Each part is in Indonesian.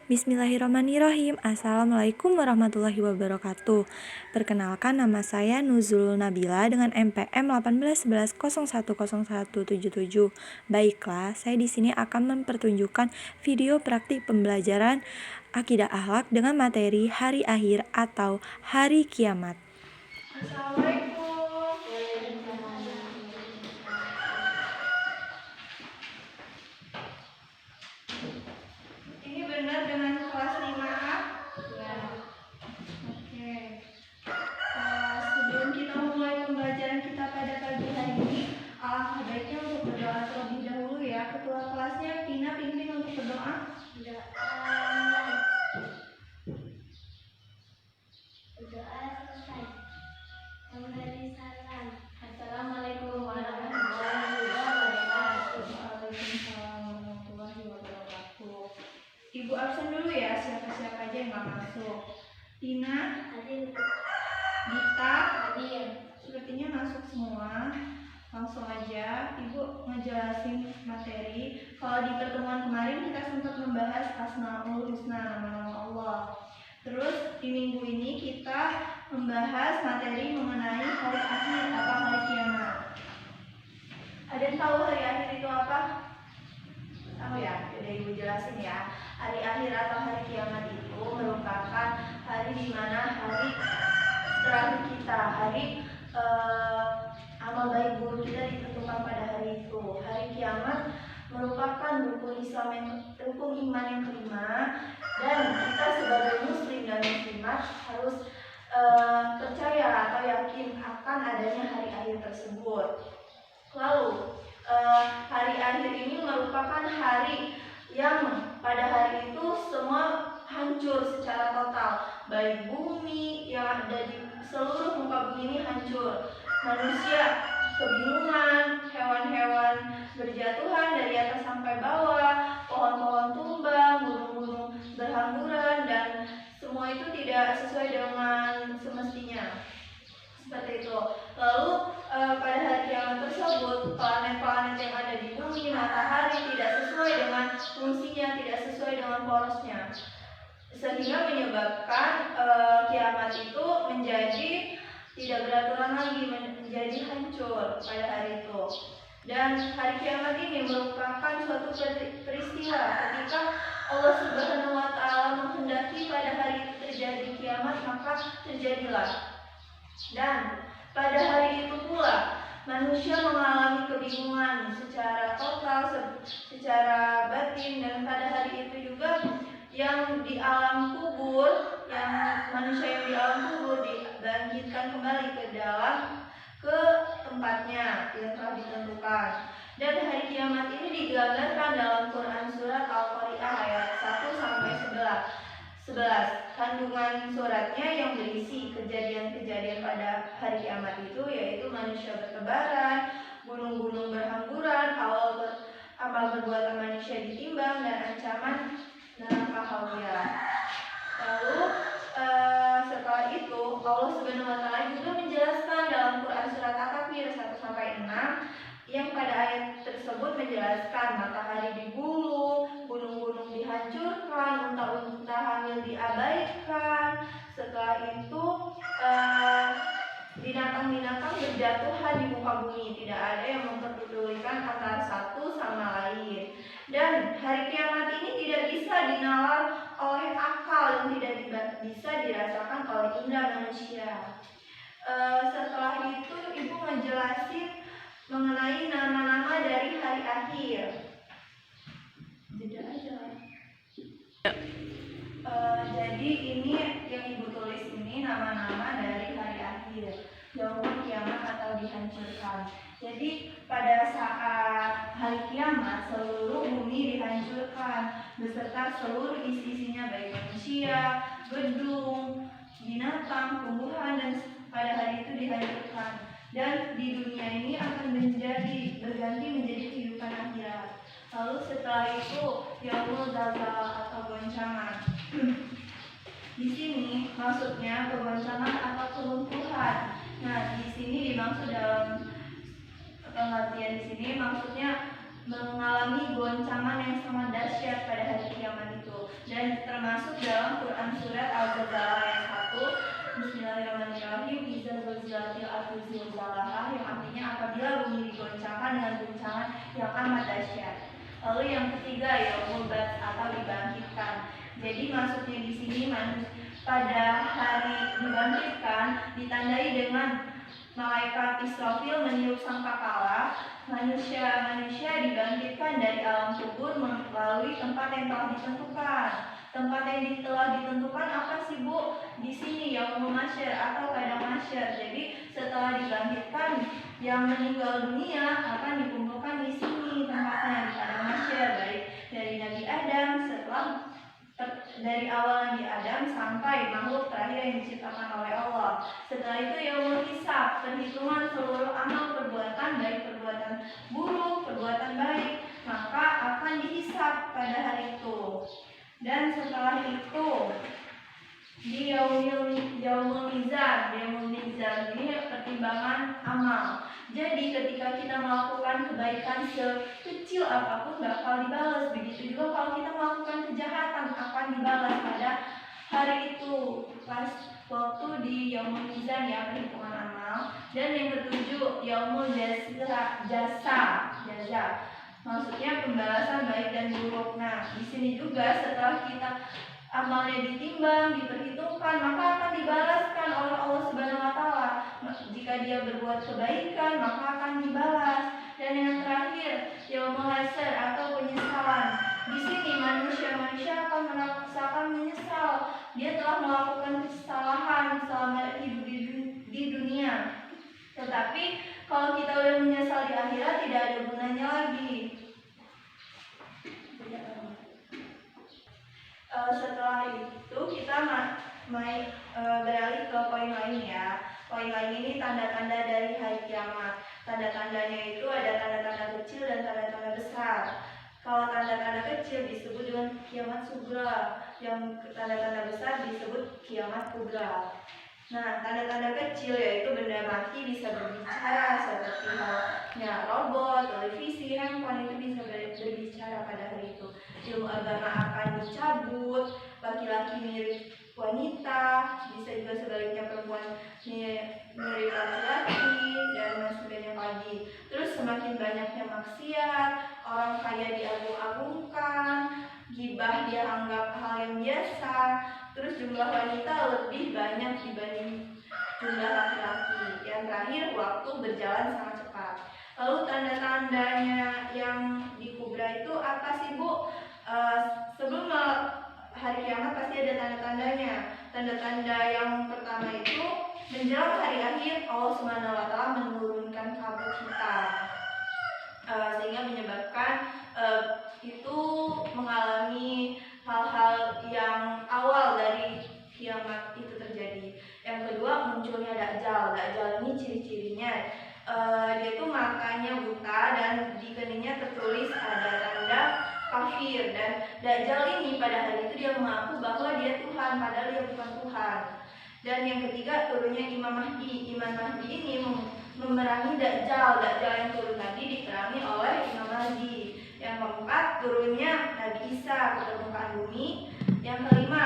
Bismillahirrahmanirrahim. Assalamualaikum warahmatullahi wabarakatuh. Perkenalkan, nama saya Nuzul Nabila dengan NPM 1811010177. Baiklah, saya di sini akan mempertunjukkan video praktik pembelajaran akidah akhlak dengan materi hari akhir atau hari kiamat. Assalamualaikum. Ini benar dengan kelas 5A? Ya. Oke. Sebelum kita memulai pembelajaran kita pada pagi hari ini, alangkah baiknya untuk berdoa terlebih dahulu ya. Ketua kelasnya Tina pimpin untuk berdoa. Berdoa selesai. Memberi salam. Assalamualaikum warahmatullahi wabarakatuh. Waalaikumsalam warahmatullahi wabarakatuh. Ibu absen dulu ya, siapa-siapa aja yang nggak masuk. Tina, Hadir. Dita, Hadir. sepertinya masuk semua. Langsung aja, Ibu ngejelasin materi. Kalau di pertemuan kemarin kita sempat membahas Asmaul Husna, nama-nama Allah. Terus di minggu ini kita membahas materi mengenai hari akhir atau hari kiamat. Ada yang tahu hari akhir itu apa? Tahu ya? Udah Ibu jelasin ya. Hari akhir atau hari kiamat itu merupakan hari di mana hari terakhir kita, hari amal baik buruk kita ditentukan pada hari itu. Hari kiamat merupakan rukun iman yang kelima, dan kita sebagai muslim dan muslimat harus percaya atau yakin akan adanya hari akhir tersebut. Lalu hari akhir ini merupakan hari yang pada hari itu semua hancur secara total, baik bumi yang ada di seluruh muka bumi ini hancur, manusia kebingungan, hewan-hewan berjatuhan dari atas sampai bawah, pohon-pohon tumbang, gunung-gunung berhamburan, dan semua itu tidak sesuai dengan semestinya. Seperti itu. Lalu pada hari kiamat tersebut, planet-planet yang ada di bumi, matahari tidak sesuai dengan fungsinya, tidak sesuai dengan porosnya, sehingga menyebabkan kiamat itu menjadi tidak beraturan lagi, menjadi hancur pada hari itu. Dan hari kiamat ini merupakan suatu peristiwa ketika Allah Subhanahu wa Ta'ala menghendaki pada hari itu terjadi kiamat, maka terjadilah. Dan pada hari itu pula manusia mengalami kebingungan secara total, secara batin, dan pada hari itu juga yang di alam kubur, manusia yang di alam kubur dibangkitkan kembali ke tempatnya yang telah ditentukan. Dan hari kiamat ini digambarkan dalam Quran surat Al-Qari'ah ayat 1 sampai 11. Kandungan suratnya yang berisi kejadian-kejadian pada hari kiamat itu, yaitu manusia bertebaran, gunung-gunung berhamburan, amal perbuatan manusia ditimbang, dan ancaman neraka hawiya. Lalu setelah itu Allah Subhanahu wa Ta'ala juga menjelaskan dalam Quran surat At-Takwir 1 sampai 6, yang pada ayat tersebut menjelaskan matahari digulung, gunung-gunung dihancurkan, unta-unta hamil diabaikan. Setelah itu binatang-binatang berjatuhan di muka bumi, tidak ada yang memperdulikan antara satu sama lain. Dan hari kiamat ini tidak bisa dinalar oleh akal, dan tidak bisa dirasakan oleh indera manusia. Setelah itu Ibu ngejelasin mengenai nama-nama dari hari akhir. Jeda aja. Jadi ini yang Ibu tulis ini nama-nama dari hari akhir, yaumul kiamat atau dihancurkan. Jadi pada saat hari kiamat seluruh bumi dihancurkan beserta seluruh isi-isinya, baik manusia, gedung, binatang, tumbuhan, dan pada hari itu dihancurkan. Dan di dunia ini akan berganti menjadi kehidupan akhirat. Lalu setelah itu yaumul zalzalah atau goncangan. Di sini maksudnya kegoncangan atau keruntuhan. Nah, di sini dimaksud dalam pengertian di sini maksudnya mengalami goncangan yang sangat dahsyat pada hari kiamat itu. Dan termasuk dalam Quran surat Al-Zalzalah ayat 1, Bismillahirrahmanirrahim, Iza zulzilatil ardu zilzalaha, yang artinya apabila bumi digoncangkan dengan goncangan yang amat dahsyat. Lalu yang ketiga, yaumul ba'ts atau dibangkitkan. Jadi maksudnya di sini pada hari dibangkitkan ditandai dengan malaikat Israfil meniup sangkakala, manusia dibangkitkan dari alam kubur melalui tempat yang telah ditentukan. Tempat yang telah ditentukan apa sih Bu? Di sini yaumul mahsyar atau padang mahsyar. Jadi setelah dibangkitkan, yang meninggal dunia akan dikumpulkan di sini tempatnya di padang mahsyar, baik dari Nabi Adam dari awal Nabi Adam sampai makhluk terakhir yang diciptakan oleh Allah. Setelah itu yaumul hisab, perhitungan seluruh amal perbuatan, baik perbuatan buruk, perbuatan baik, maka akan dihisab pada hari itu. Dan setelah itu di yaumul mizan ini pertimbangan amal. Jadi ketika kita melakukan kebaikan sekecil apapun bakal dibalas. Begitu juga kalau kita melakukan kejahatan akan dibalas pada hari itu, pas waktu di yaumul mizan ya, perhitungan amal. Dan yang ketujuh yaumul jaza. Maksudnya pembalasan baik dan buruk. Nah, di sini juga setelah kita amalnya ditimbang, diperhitungkan, maka akan dibalaskan oleh Allah Subhanahu wa taala. Jika dia berbuat kebaikan, maka akan dibalas. Dan yang terakhir, yaumul hasr atau penyesalan. Di sini manusia akan merasakan menyesal. Dia telah melakukan kesalahan selama hidup di dunia. Tetapi kalau kita udah menyesal di akhirat, tidak ada gunanya lagi. Setelah itu kita beralih ke poin lain ya. Poin lain ini tanda-tanda dari hari kiamat. Tanda-tandanya itu ada tanda-tanda kecil dan tanda-tanda besar. Kalau tanda-tanda kecil disebut dengan kiamat sugra, yang tanda-tanda besar disebut kiamat kubra. Nah, tanda-tanda kecil yaitu benda mati bisa berbicara, seperti halnya robot, televisi, handphone, itu bisa berbicara pada hari itu. Ilmu agama akan dicabut, laki-laki mirip wanita, bisa juga sebaliknya perempuan mirip laki-laki, dan masih banyak lagi. Terus semakin banyaknya maksiat, orang kaya diagung-agungkan, gibah dianggap hal yang biasa. Terus jumlah wanita lebih banyak dibanding jumlah laki-laki. Yang terakhir, waktu berjalan sangat cepat. Lalu tanda-tandanya yang di kubra itu apa sih Bu? Sebelum hari kiamat pasti ada tanda-tandanya. Tanda-tanda yang pertama itu menjelang hari akhir Allah Subhanahu wa taala menurunkan kabut hitam. Sehingga menyebabkan itu mengalami hal-hal yang awal dari kiamat itu terjadi. Yang kedua, munculnya Dajjal. Dajjal ini ciri-cirinya dia itu matanya buta dan di keningnya tertulis ada tanda kafir. Dan Dajjal ini pada hari itu dia mengaku bahwa dia Tuhan, padahal dia bukan Tuhan. Dan yang ketiga, turunnya Imam Mahdi. Imam Mahdi ini memerangi Dajjal. Dajjal yang turun tadi diperangi oleh Imam Mahdi. Yang keempat, turunnya Nabi Isa ke permukaan bumi. Yang kelima,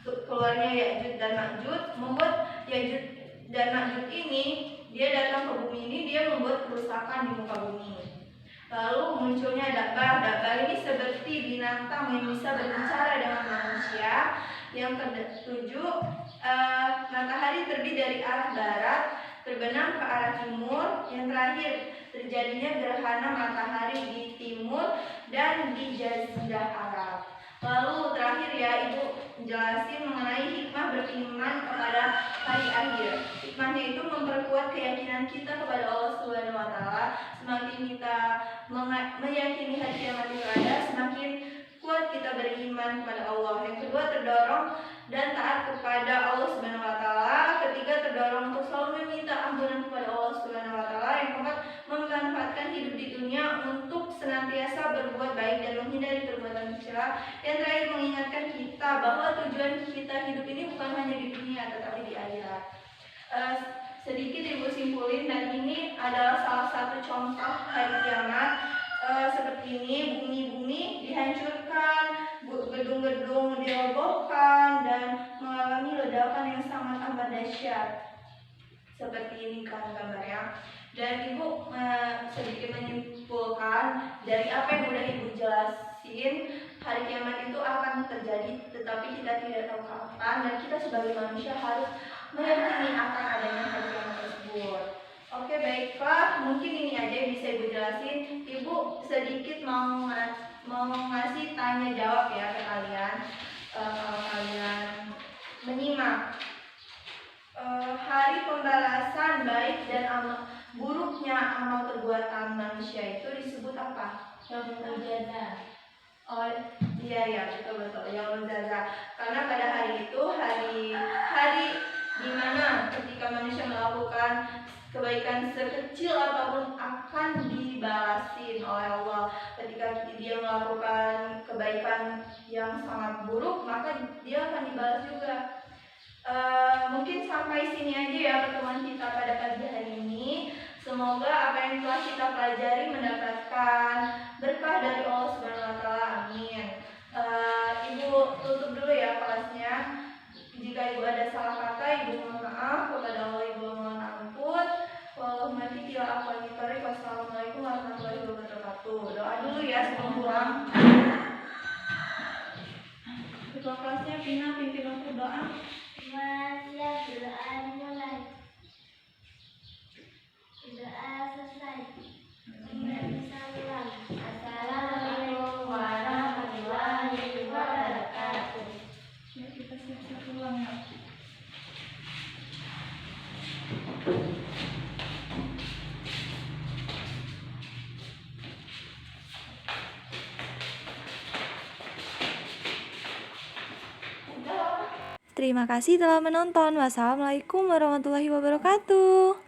keluarnya Ya'juj dan Ma'juj. Membuat Ya'juj dan Ma'juj ini, dia datang ke bumi ini, dia membuat kerusakan di muka bumi. Lalu munculnya Dabah. Dabah ini seperti binatang yang bisa berbicara dengan manusia. Yang ketujuh, matahari terbit dari arah barat, terbenam ke arah timur. Yang terakhir, terjadinya gerhana matahari di timur dan di Jazirah Arab. Lalu terakhir ya, Ibu jelasin mengenai hikmah beriman kepada hari akhir. Hikmahnya itu memperkuat keyakinan kita kepada Allah Subhanahu wa taala. Semakin kita meyakini hari kiamat itu ada, semakin kuat kita beriman kepada Allah. Yang kedua, terdorong dan taat kepada Allah Subhanahu wa taala. Ketiga, terdorong untuk selalu meminta ampunan kepada Allah Subhanahu wa taala. Yang keempat, memanfaatkan hidup di dunia untuk senantiasa berbuat baik dan menghindari perbuatan tercela. Yang terakhir, mengingatkan kita bahwa tujuan kita hidup ini bukan hanya di dunia tetapi di akhirat. Sedikit Ibu simpulin, dan ini adalah salah satu contoh hari kiamat. seperti ini, bumi-bumi dihancurkan, gedung-gedung dirobohkan, dan mengalami ledakan yang sangat amat dahsyat. Seperti ini kan gambarnya. Dan Ibu sedikit menyimpulkan dari apa yang udah Ibu jelasin, hari kiamat itu akan terjadi, tetapi kita tidak tahu kapan, dan kita sebagai manusia harus meyakini akan adanya hari kiamat tersebut. Oke, baiklah, mungkin ini aja yang bisa Ibu jelasin. Ibu sedikit mau ngasih tanya jawab ya ke kalian, kalau kalian menyimak. Hari pembalasan baik dan buruknya amal perbuatan manusia itu disebut apa? Yaumul Jaza. Oh iya betul Yaumul Jaza. Karena pada hari itu hari di mana ketika manusia melakukan kebaikan sekecil apapun akan dibalasin oleh Allah. Ketika dia melakukan kebaikan yang sangat buruk, maka dia akan dibalas juga. Mungkin sampai sini aja ya pertemuan kita pada pagi hari ini. Semoga apa yang telah kita pelajari mendapatkan berkah dari Allah Subhanahu wa taala. Amin. Ibu tutup dulu ya kelasnya. Jika Ibu ada salah kata, Ibu mohon maaf. Kepada Allah Ibu mohon ampun. Wassalamualaikum warahmatullahi wabarakatuh. Doa dulu ya sebelum pulang. Ketua kelasnya Pina, pimpin untuk doa. Siap, doa dimulai. Doa selesai. Salam. Assalamualaikum warahmatullahi wabarakatuh. Ya, kita siap-siap pulang ya. Terima kasih telah menonton. Wassalamualaikum warahmatullahi wabarakatuh.